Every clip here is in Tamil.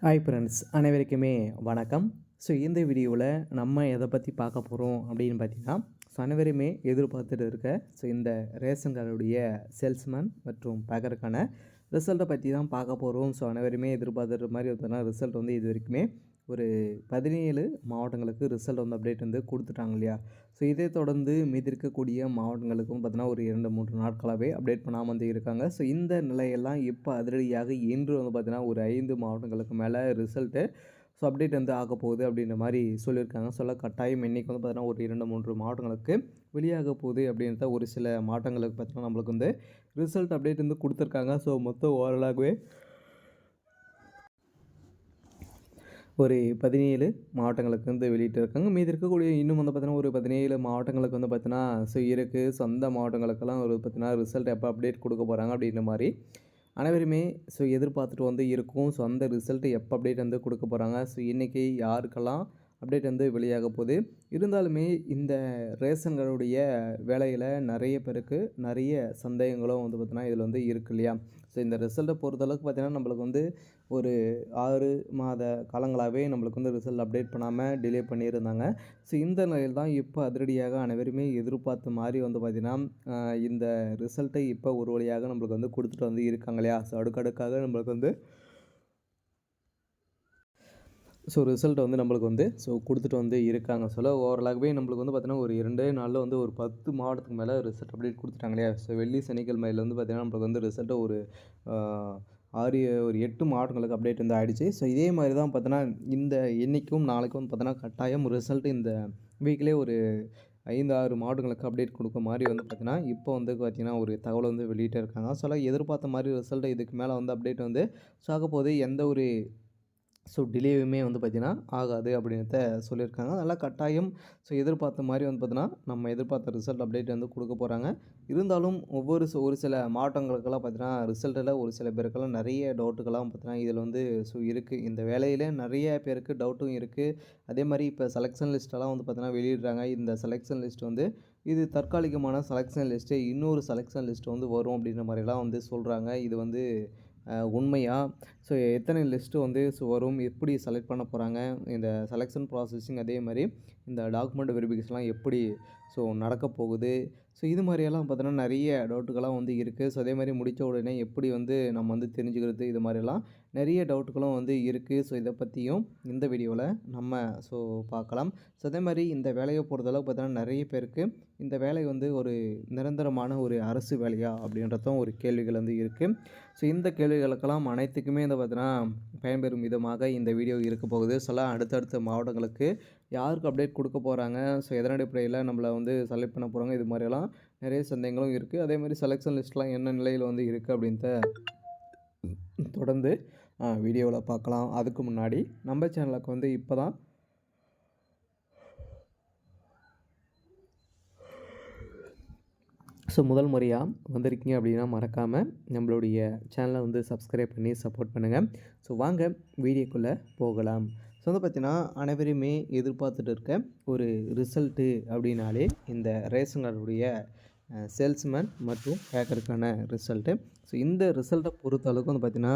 ஹாய் ஃப்ரெண்ட்ஸ், அனைவருக்குமே வணக்கம். இந்த வீடியோவில் நம்ம எதை பற்றி பார்க்க போகிறோம் அப்படின்னு பார்த்தீங்கன்னா, அனைவருமே எதிர்பார்த்துட்டு இருக்க இந்த ரேஷன் கார்டுடைய சேல்ஸ்மேன் மற்றும் பேக்கருக்கான ரிசல்ட்டை பற்றி தான் பார்க்க போகிறோம். அனைவருமே எதிர்பார்த்துற மாதிரி பார்த்தீங்கன்னா ரிசல்ட் வந்து இது வரைக்குமே ஒரு 17 மாவட்டங்களுக்கு ரிசல்ட் வந்து அப்டேட் வந்து கொடுத்துட்டாங்க இல்லையா. இதை தொடர்ந்து மீதி இருக்கக்கூடிய மாவட்டங்களுக்கும் பார்த்தீங்கன்னா ஒரு 2-3 நாட்களாகவே அப்டேட் பண்ணாமல் வந்து இருக்காங்க. இந்த நிலையெல்லாம் இப்போ அதிரடியாக இன்று வந்து பார்த்தீங்கன்னா ஒரு 5 மாவட்டங்களுக்கு மேலே ரிசல்ட்டு அப்டேட் வந்து ஆக போகுது அப்படின்ற மாதிரி சொல்லியிருக்காங்க. கட்டாயம் இன்றைக்கி வந்து பார்த்தீங்கன்னா ஒரு 2-3 மாவட்டங்களுக்கு வெளியாக போகுது அப்படின்றத ஒரு சில மாவட்டங்களுக்கு பார்த்தீங்கன்னா நம்மளுக்கு வந்து ரிசல்ட் அப்டேட் வந்து கொடுத்துருக்காங்க. மொத்தம் ஓரளவுவே ஒரு 17 மாவட்டங்களுக்கு வந்து வெளியிட்டிருக்காங்க. மீதி இருக்கக்கூடிய இன்னும் வந்து பார்த்தீங்கன்னா ஒரு 17 மாவட்டங்களுக்கு வந்து பார்த்தீங்கன்னா இருக்குது. அந்த மாவட்டங்களுக்கெல்லாம் ஒரு பார்த்தீங்கன்னா ரிசல்ட் எப்போ அப்டேட் கொடுக்க போகிறாங்க அப்படின்ற மாதிரி அனைவருமே எதிர்பார்த்துட்டு வந்து இருக்கும். அந்த ரிசல்ட்டு எப்போ அப்டேட் வந்து கொடுக்க போகிறாங்க, இன்றைக்கி யாருக்கெல்லாம் அப்டேட் வந்து வெளியாக போகுது. இருந்தாலுமே இந்த ரேஷன் கார்டுடைய வேலையில் நிறைய பேருக்கு நிறைய சந்தேகங்களும் வந்து பார்த்தீங்கன்னா இதில் வந்து இருக்கு இல்லையா. இந்த ரிசல்ட்டை பொறுத்தளவுக்கு பார்த்தீங்கன்னா நம்மளுக்கு வந்து ஒரு 6 மாத காலங்களாகவே நம்மளுக்கு வந்து ரிசல்ட் அப்டேட் பண்ணாமல் டிலே பண்ணியிருந்தாங்க. இந்த நிலையில் தான் இப்போ அதிரடியாக அனைவருமே எதிர்பார்த்த மாதிரி வந்து பார்த்திங்கன்னா இந்த ரிசல்ட்டை இப்போ ஒரு வழியாக நம்மளுக்கு வந்து கொடுத்துட்டு வந்து இருக்காங்க இல்லையா. அடுக்கடுக்காக நம்மளுக்கு வந்து ரிசல்ட் வந்து நம்மளுக்கு வந்து கொடுத்துட்டு வந்து இருக்காங்க. ஓவராலாகவே நம்மளுக்கு வந்து பார்த்தீங்கன்னா ஒரு 2 நாளில் வந்து ஒரு 10 மாவட்டத்துக்கு மேலே ரிசல்ட் அப்டேட் கொடுத்துட்டாங்க இல்லையா. வெள்ளி சனிக்கிழமையில் வந்து பார்த்திங்கன்னா நம்மளுக்கு வந்து ரிசல்ட்டை ஒரு 8 மாவட்டங்களுக்கு அப்டேட் வந்து ஆகிடுச்சு. இதே மாதிரி தான் பார்த்தோன்னா இந்த இன்றைக்கும் நாளைக்கும் வந்து பார்த்தோன்னா கட்டாயம் ரிசல்ட்டு இந்த வீக்லேயே ஒரு 5-6 மாவட்டங்களுக்கு அப்டேட் கொடுக்க மாதிரி வந்து பார்த்தீங்கன்னா இப்போ வந்து பார்த்திங்கன்னா ஒரு தகவல் வந்து வெளியிட்டே இருக்காங்க. எதிர்பார்த்த மாதிரி ரிசல்ட்டு இதுக்கு மேலே வந்து அப்டேட் வந்து ஆகப்போகுது. எந்த ஒரு டிலேவுமே வந்து பார்த்திங்கன்னா ஆகாது அப்படின்றத சொல்லியிருக்காங்க. அதனால் கட்டாயம் எதிர்பார்த்த மாதிரி வந்து பார்த்தீங்கன்னா நம்ம எதிர்பார்த்த ரிசல்ட் அப்டேட் வந்து கொடுக்க போகிறாங்க. இருந்தாலும் ஒரு சில மாவட்டங்களுக்கெல்லாம் பார்த்தீங்கன்னா ரிசல்ட்டில் ஒரு சில பேருக்கெல்லாம் நிறைய டவுட்டுகள்லாம் பார்த்தீங்கன்னா இதில் வந்து இருக்குது. இந்த வேலையில் நிறைய பேருக்கு டவுட்டும் இருக்குது. அதே மாதிரி இப்போ செலெக்ஷன் லிஸ்ட்டெல்லாம் வந்து பார்த்தீங்கன்னா வெளியிடுறாங்க. இந்த செலெக்ஷன் லிஸ்ட் வந்து இது தற்காலிகமான செலெக்ஷன் லிஸ்ட்டு, இன்னொரு செலெக்ஷன் லிஸ்ட் வந்து வரும் அப்படின்ற மாதிரிலாம் வந்து சொல்கிறாங்க. இது வந்து உண்மையா? எத்தனை லிஸ்ட்டு வந்து வரும், எப்படி செலக்ட் பண்ண போகிறாங்க, இந்த செலெக்ஷன் ப்ராசஸிங் அதே மாதிரி இந்த டாக்குமெண்ட் வெரிஃபிகேஷன்லாம் எப்படி நடக்க போகுது. இது மாதிரியெல்லாம் பார்த்தோன்னா நிறைய டவுட்டுகள்லாம் வந்து இருக்குது. அதே மாதிரி முடித்த உடனே எப்படி வந்து நம்ம வந்து தெரிஞ்சுக்கிறது, இது மாதிரிலாம் நிறைய டவுட்டுகளும் வந்து இருக்குது. இதை பற்றியும் இந்த வீடியோவில் நம்ம பார்க்கலாம். அதே மாதிரி இந்த வேலையை பொறுத்தளவுக்கு பார்த்தோன்னா நிறைய பேருக்கு இந்த வேலை வந்து ஒரு நிரந்தரமான ஒரு அரசு வேலையா அப்படின்றதும் ஒரு கேள்விகள் வந்து இருக்குது. இந்த கேள்விகளுக்கெல்லாம் அனைத்துக்குமே இந்த பார்த்தீங்கன்னா பயன்பெறும் விதமாக இந்த வீடியோ இருக்க போகுது. அடுத்தடுத்த மாவட்டங்களுக்கு யாருக்கு அப்டேட் கொடுக்க போகிறாங்க, எதன் அடிப்படையில் நம்மளை வந்து செலக்ட் பண்ண போகிறாங்க, இது மாதிரியெல்லாம் நிறைய சந்தேகங்களும் இருக்குது. அதே மாதிரி செலெக்ஷன் லிஸ்ட்லாம் என்ன நிலையில் வந்து இருக்குது அப்படின்ட்டு தொடர்ந்து வீடியோவில் பார்க்கலாம். அதுக்கு முன்னாடி நம்ம சேனலுக்கு வந்து இப்போ தான் முதல் முறையாக வந்திருக்கீங்க அப்படின்னா மறக்காமல் நம்மளுடைய சேனலை வந்து சப்ஸ்கிரைப் பண்ணி சப்போர்ட் பண்ணுங்கள். வாங்க வீடியோக்குள்ளே போகலாம். வந்து பார்த்திங்கன்னா அனைவருமே எதிர்பார்த்துட்டு இருக்க ஒரு ரிசல்ட்டு அப்படின்னாலே இந்த ரேஷன் கார்டுடைய சேல்ஸ்மேன் மற்றும் பேக்கருக்கான ரிசல்ட்டு. இந்த ரிசல்ட்டை பொறுத்த அளவுக்கு வந்து பார்த்திங்கன்னா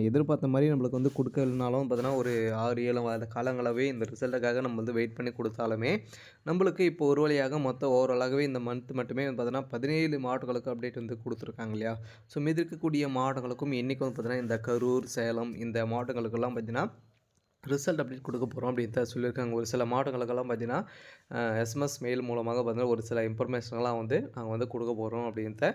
எதிர்பார்த்த மாதிரி நம்மளுக்கு வந்து கொடுக்கலனாலும் பார்த்தீங்கன்னா ஒரு 6-7 மாத காலங்களாகவே இந்த ரிசல்ட்டுக்காக நம்ம வந்து வெயிட் பண்ணி கொடுத்தாலுமே நம்மளுக்கு இப்போ ஒரு வழியாக மொத்தம் ஓவராலாகவே இந்த மந்த் மட்டுமே வந்து பார்த்தீங்கன்னா 17 மாவட்டங்களுக்கு அப்டேட் வந்து கொடுத்துருக்காங்க இல்லையா. மீதி இருக்கக்கூடிய மாவட்டங்களுக்கும் இன்றைக்கி வந்து பார்த்திங்கன்னா இந்த கரூர், சேலம் இந்த மாவட்டங்களுக்கெல்லாம் பார்த்திங்கன்னா ரிசல்ட் அப்டேட் கொடுக்க போகிறோம் அப்படின்னு சொல்லியிருக்காங்க. ஒரு சில மாவட்டங்களுக்கெல்லாம் பார்த்திங்கன்னா எஸ்எம்எஸ் மெயில் மூலமாக பார்த்திங்கன்னா ஒரு சில இன்ஃபர்மேஷன்லாம் வந்து நாங்கள் வந்து கொடுக்க போகிறோம் அப்படின்ட்டு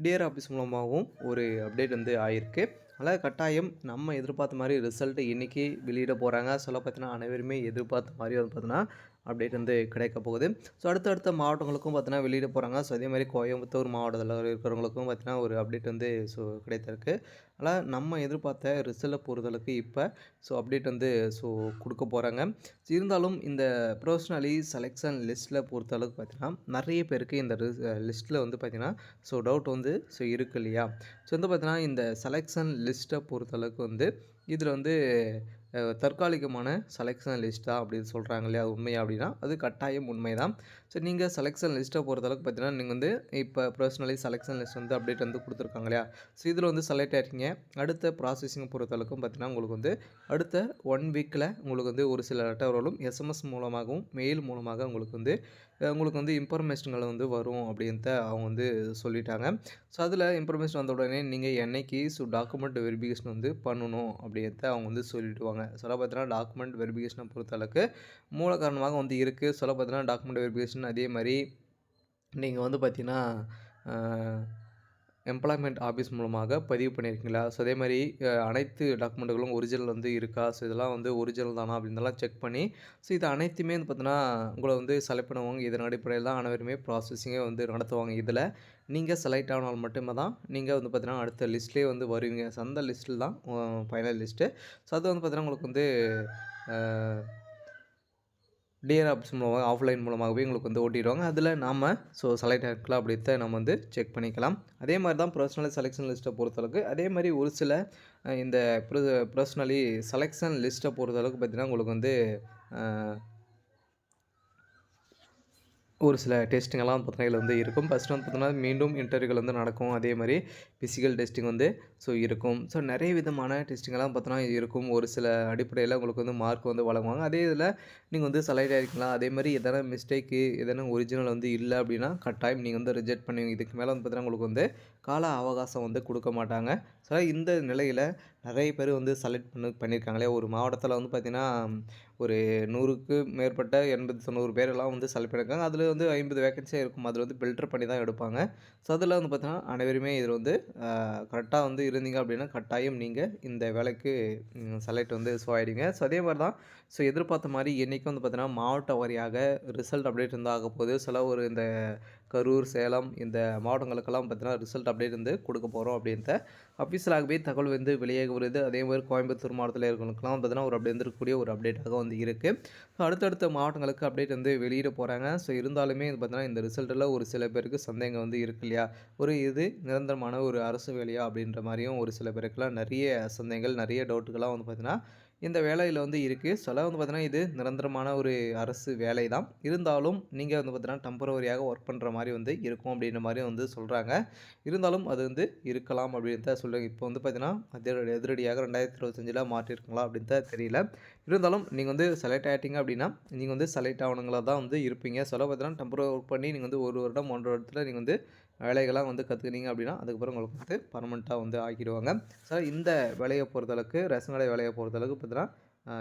டிஆர் ஆஃபீஸ் மூலமாகவும் ஒரு அப்டேட் வந்து ஆகிருக்கு. அதனால் கட்டாயம் நம்ம எதிர்பார்த்த மாதிரி ரிசல்ட்டு இன்றைக்கி வெளியிட போகிறாங்க. பார்த்தீங்கன்னா அனைவருமே எதிர்பார்த்த மாதிரி வந்து பார்த்தீங்கன்னா அப்டேட் வந்து கிடைக்க போகுது. அடுத்தடுத்த மாவட்டங்களுக்கும் பார்த்தீங்கன்னா வெளியிட போகிறாங்க. அதே மாதிரி கோயம்புத்தூர் மாவட்டத்தில் இருக்கிறவங்களுக்கும் பார்த்தீங்கன்னா ஒரு அப்டேட் வந்து கிடைத்திருக்கு. அதனால் நம்ம எதிர்பார்த்த ரிசல்ட்டை பொறுத்தளவுக்கு இப்போ அப்டேட் வந்து கொடுக்க போகிறாங்க. இருந்தாலும் இந்த ப்ரொஃபஷ்னலி செலெக்ஷன் லிஸ்ட்டில் பொறுத்தளவுக்கு பார்த்தீங்கன்னா நிறைய பேருக்கு இந்த லிஸ்ட்டில் வந்து பார்த்திங்கன்னா டவுட் வந்து இருக்குது இல்லையா. வந்து பார்த்திங்கன்னா இந்த செலெக்ஷன் லிஸ்ட்டை பொறுத்தளவுக்கு வந்து இதில் வந்து தற்காலிகமான செலெக்ஷன் லிஸ்ட் தான் அப்படின்னு சொல்கிறாங்க இல்லையா? அது உண்மையா அப்படின்னா, அது கட்டாயம் உண்மை தான். ஸோ நீங்கள் செலெக்ஷன் லிஸ்ட்டை பொறுத்தளவுக்கு பார்த்தீங்கன்னா, நீங்கள் வந்து இப்போ பர்சனலி செலெக்ஷன் லிஸ்ட் வந்து அப்டேட் வந்து குடுத்துருக்காங்க இல்லையா? ஸோ இதில வந்து செலக்ட் ஆயிருக்கீங்க. அடுத்த ப்ராசஸிங் பொறுத்தளவுக்கும் பார்த்தீங்கன்னா, உங்களுக்கு வந்து அடுத்த 1 வீக்கில உங்களுக்கு வந்து ஒரு சில லெட்டர் வரும். எஸ்எம்எஸ் மூலமாகவும், மெயில் மூலமாக உங்களுக்கு வந்து இன்ஃபர்மேஷன்கள் வந்து வரும் அப்படின்ட்டு அவங்க வந்து சொல்லிட்டாங்க. ஸோ அதில இன்ஃபர்மேஷன் வந்த உடனே நீங்கள் என்னைக்கு டாக்குமெண்ட் வெரிஃபிகேஷன் வந்து பண்ணணும் அப்படின்ட்டு அவங்க வந்து சொல்லிடுவாங்க. சொல்ல பார்த்தீங்கன்னா, டாக்குமெண்ட் வெரிஃபிகேஷனை பொறுத்தளவுக்கு மூல காரணமாக வந்து இருக்குது. சொல்ல பார்த்தீங்கன்னா, டாக்குமெண்ட் வெரிஃபிகேஷன் அதே மாரி நீங்க வந்து பார்த்தீங்கன்னா, அ எம்ப்ளாய்மென்ட் ஆஃபீஸ் மூலமாக பதிவு பண்ணியிருக்கீங்களா? ஸோ அதே மாரி அனைத்து டாக்குமெண்ட்டுகளும் ஒரிஜினல் வந்து இருக்கா? ஸோ இதெல்லாம் வந்து ஒரிஜினல் தானா? அப்படின்றதெல்லாம் செக் பண்ணி, ஸோ இது அனைத்துமே வந்து பார்த்தீங்கன்னா, உங்கள வந்து செலக்ட் பண்ணுவாங்க. இதன் அடிப்படையில தான் அனைவருமே ப்ராசஸிங்கே வந்து நடத்துவாங்க. இதில நீங்க செலக்ட் ஆனால் மட்டுமே தான் நீங்க வந்து பார்த்தீங்கன்னா, அடுத்த லிஸ்ட்லயே வந்து வருவீங்க. ஸோ அந்த லிஸ்ட்டில தான் ஃபைனல் லிஸ்ட்டு. ஸோ அது வந்து பார்த்தீங்கன்னா, உங்களுக்கு வந்து அ டிஆர் ஆப்ஸ் மூலமாக ஆஃப்லைன் மூலமாகவே உங்களுக்கு வந்து ஓட்டிடுவாங்க. அதில நாம செலக்ட் ஆகிருக்கலாம் அப்படின்ட்டு நம்ம வந்து செக் பண்ணிக்கலாம். அதே மாரி தான் பர்சனல் செலக்ஷன் லிஸ்ட்டை பொறுத்தளவுக்கு. அதே மாரி ஒரு சில இந்த பர்சனலி செலக்ஷன் லிஸ்ட்டை பொறுத்தளவுக்கு பார்த்தீங்கன்னா, உங்களுக்கு வந்து அ ஒரு சில டெஸ்ட்டுங்கெல்லாம் பார்த்தீங்கன்னா இதில வந்து இருக்கும். ஃபர்ஸ்ட் வந்து பார்த்தீங்கன்னா, மீண்டும் இன்டர்வியூகள் வந்து நடக்கும். அதே மாரி பிசிக்கல் டெஸ்டிங் வந்து இருக்கும். ஸோ நெறைய விதமான டெஸ்டிங்கெல்லாம் பார்த்தோன்னா இருக்கும். ஒரு சில அடிப்படையில உங்களுக்கு வந்து மார்க் வந்து வழங்குவாங்க. அதே இதில நீங்க வந்து செலக்ட் ஆகிருக்கீங்களா? அதே மாரி எதனா மிஸ்டேக்கு, எதனா ஒரிஜினல் வந்து இல்ல அப்படின்னா, கட்டாயம் நீங்க வந்து ரிஜெக்ட் பண்ணுவீங்க. இதுக்கு மேல வந்து பார்த்தீங்கன்னா, உங்களுக்கு வந்து கால அவகாசம் வந்து குடுக்க மாட்டாங்க. ஸோ இந்த நிலையில நெறைய பேர் வந்து செலக்ட் பண்ணியிருக்காங்க இல்லையா? ஒரு மாவட்டத்தில வந்து பார்த்தீங்கன்னா, ஒரு 100க்கு மேற்பட்ட 80, 90 பேரெல்லாம் வந்து செலக்ட் பண்ணியிருக்காங்க. அதில வந்து 50 வேக்கன்ஸியா இருக்கும். அதில வந்து ஃபில்டர் பண்ணி தான் எடுப்பாங்க. ஸோ அதில வந்து பார்த்தீங்கன்னா, அனைவருமே இதில வந்து கரெக்ட்டா வந்து இருந்தீங்க அப்படின்னா, கட்டாயம் நீங்க இந்த வேலைக்கு செலக்ட் வந்து ஆயிடுவீங்க. ஸோ அதே மாரி தான் எதிர்பார்த்த மாரி என்னைக்கும் வந்து பார்த்தீங்கன்னா, மாவட்ட வாரியாக ரிசல்ட் அப்டேட் வந்து ஆகப்போகுது. சில ஒரு இந்த கரூர், சேலம் இந்த மாவட்டங்களுக்கெல்லாம் பார்த்தீங்கன்னா, ரிசல்ட் அப்டேட் வந்து குடுக்க போறோம் அப்படின்ட்டு அஃபிஷியலாகவே தகவல் வந்து வெளியாகி வருது. அதே மாரி கோயம்புத்தூர் மாவட்டத்தில இருக்கிறவங்களுக்கெல்லாம் பார்த்தீங்கன்னா, ஒரு அப்படி வந்திருக்கக்கூடிய ஒரு அப்டேட்டாக வந்து இருக்கு. ஸோ அடுத்தடுத்த மாவட்டங்களுக்கு அப்டேட் வந்து வெளியிட போறாங்க. ஸோ இருந்தாலுமே இது பார்த்தீங்கன்னா, இந்த ரிசல்ட்டில ஒரு சில பேருக்கு சந்தேகம் வந்து இருக்கு இல்லையா? இது நிரந்தரமான ஒரு அரசு வேலையா? அப்படின்ற மாரியும் ஒரு சில பேருக்குலாம் நெறைய சந்தேகங்கள், நெறைய டவுட்டுகள்லாம் வந்து பார்த்தீங்கன்னா, இந்த வேலையில வந்து இருக்கு. சில வந்து பார்த்தீங்கன்னா, இது நிரந்தரமான ஒரு அரசு வேலை தான். இருந்தாலும் நீங்க வந்து பார்த்தீங்கன்னா, டெம்பரவரியாக ஒர்க் பண்ற மாரி வந்து இருக்கும் அப்படின்ற மாரி வந்து சொல்றாங்க. இருந்தாலும் அது வந்து இருக்கலாம் அப்படின்னு தான் சொல்றாங்க. இப்போ வந்து பார்த்தீங்கன்னா, எதிரடியாக 2025ல மாற்றியிருக்காங்களா அப்படின்னு தான் தெரியல. இருந்தாலும் நீங்க வந்து செலக்ட் ஆயிட்டீங்க அப்படின்னா, நீங்க வந்து செலக்ட் ஆனவங்களா தான் வந்து இருப்பீங்க. சொல்ல பார்த்தீங்கன்னா, டெம்பரரி ஒர்க் பண்ணி நீங்க வந்து 1 வருடம், 1 1/2 வருடத்துல நீங்க வந்து வேலைகள்லாம் வந்து கத்துக்கினீங்க அப்படின்னா, அதுக்கப்புறம் உங்களுக்கு வந்து பெர்மனன்ட்டா வந்து ஆக்கிடுவாங்க. ஸோ இந்த வேலைய பொறுத்தளவுக்கு ரேஷன் கடை வேலைய பொறுத்தளவுக்கு பார்த்தீங்கன்னா,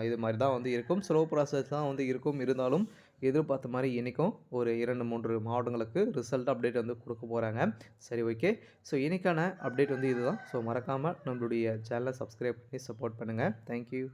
இது மாரி தான் வந்து இருக்கும். ஸ்லோ ப்ராசஸ் தான் வந்து இருக்கும். இருந்தாலும் எதிர்பார்த்த மாரி இன்னைக்கும் ஒரு 2, 3 மாவட்டங்களுக்கு ரிசல்ட் அப்டேட் வந்து குடுக்க போறாங்க. சரி ஓகே. ஸோ இன்னைக்கான அப்டேட் வந்து இதுதான். ஸோ மறக்காம நம்மளுடைய சேனல சப்ஸ்கிரைப் பண்ணி சப்போர்ட் பண்ணுங்க. Thank you.